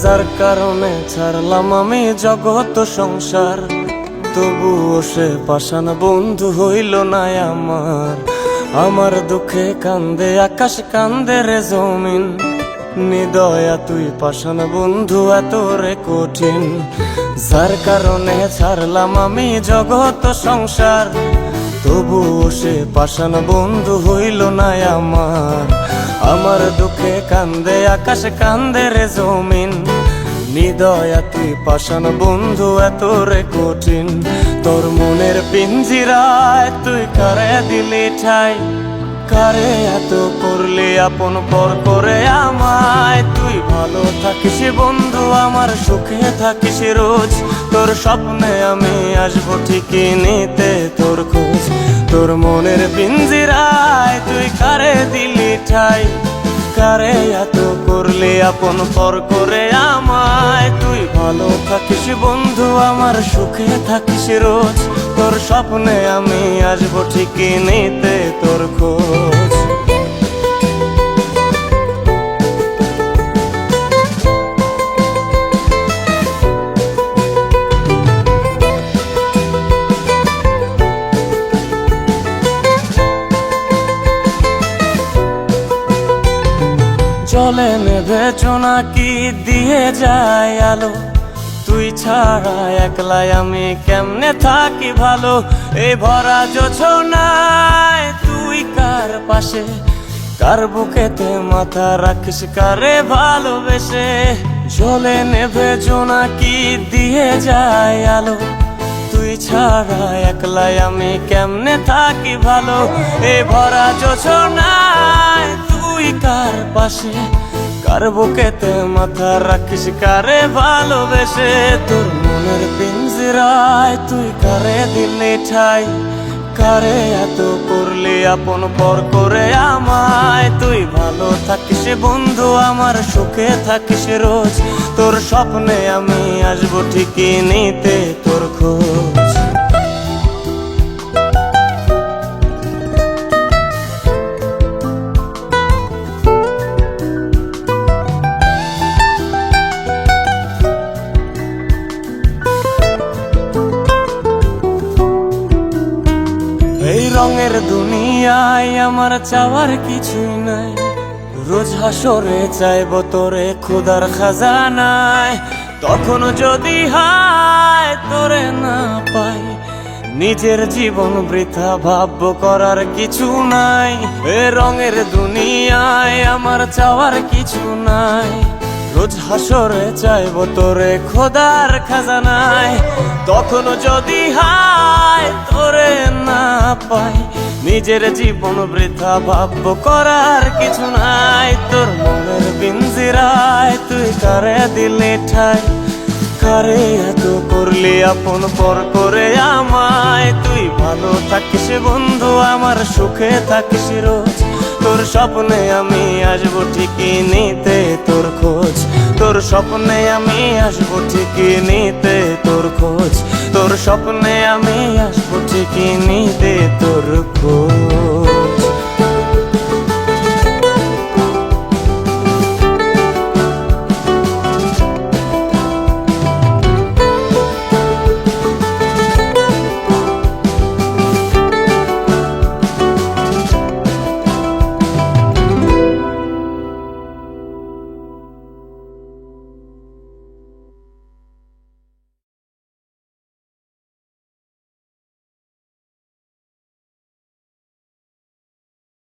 যার কারণে ছাড়লাম আমি জগৎ সংসার, তবুও সে পাষাণ বন্ধু হইল না আমার। আমার দুঃখে কান্দে আকাশ, কান্দে রে জমিন, নিদয়া তুই পাষাণ বন্ধু এত রে কঠিন। যার কারণে ছাড়লাম আমি জগৎ সংসার, তবুও সে পাষাণ বন্ধু হইল না আমার। আমার দুঃখে কান্দে আকাশ, কান্দে রে জমিন, নিদয়া তুই পাষাণ বন্ধু এত রে কঠিন। তোর মনের পিঞ্জিরায় তুই কারে দিলি ঠাই, কারে এত করলি আপন পর করে আমায়। তুই ভালো থাকিস বন্ধু আমার, সুখে থাকিস রোজ, তোর স্বপ্নে আমি আসবো ঠিকই নিতে তোর খোঁজ। তোর মনের পিঞ্জিরায় তুই কারে দিলি ঠাই, কারে এত করলি আপন পর করে আমায়। তুই ভালো থাকিস বন্ধু আমার, সুখে থাকিস রোজ, তোর স্বপ্নে আমি আসবো ঠিকই নিতে তোর খোঁজ। জলে নেভে জোনাকি দিয়ে যায় আলো, তুই ছাড়া একলাই আমি কেমনে থাকি ভালো। এই ভরা জোছনায় তুই কার পাশে, কার বুকেতে মাথা রাখিস কারে ভালোবেসে। জলে নেভে জোনাকি দিয়ে যায় আলো, তুই ছাড়া একলাই আমি কেমনে থাকি ভালো। এই ভরা জোছনায় তুই কার পাশে, কার বুকেতে মাথা রাখিস কারে ভালোবেসে। তোর মনের পিঞ্জিরায় তুই কারে দিলি ঠাই, কারে এত করলি আপন পর করে আমায়। তুই ভালো থাকিস বন্ধু আমার, সুখে থাকিস রোজ, তোর স্বপ্নে আমি আসবো ঠিকই নিতে তোর খোঁজ। এই রঙের দুনিয়ায় আমার চাওয়ার কিছুই নাই, রোজ হাসরে চাইব তোরে খোদার খাজানায়। তখন যদি হায় তোরে না পাই, নিজের জীবন বৃথা ভাবব করার কিছু নাই। এ রঙের দুনিয়ায় আমার চাওয়ার কিছু নাই, রোজ হাসরে চাইব তোরে খোদার খাজানায়। তখন যদি হায় তোরে না পাই, নিজের জীবন বৃথা ভাবব করার কিছু নাই। তোর মনের পিঞ্জিরায় তুই কারে দিলি ঠাই, কারে এত করলি আপন পর করে আমায়। তুই ভালো থাকিস বন্ধু আমার, সুখে থাকিস রোজ, তোর স্বপ্নে আমি আসবো ঠিকই নিতে তোর খোঁজ। তোর স্বপ্নে আমি আসবো ঠিকই নিতে তোর খোঁজ, তোর স্বপ্নে আমি আসবো ঠিকই নিতে তোর খোঁজ।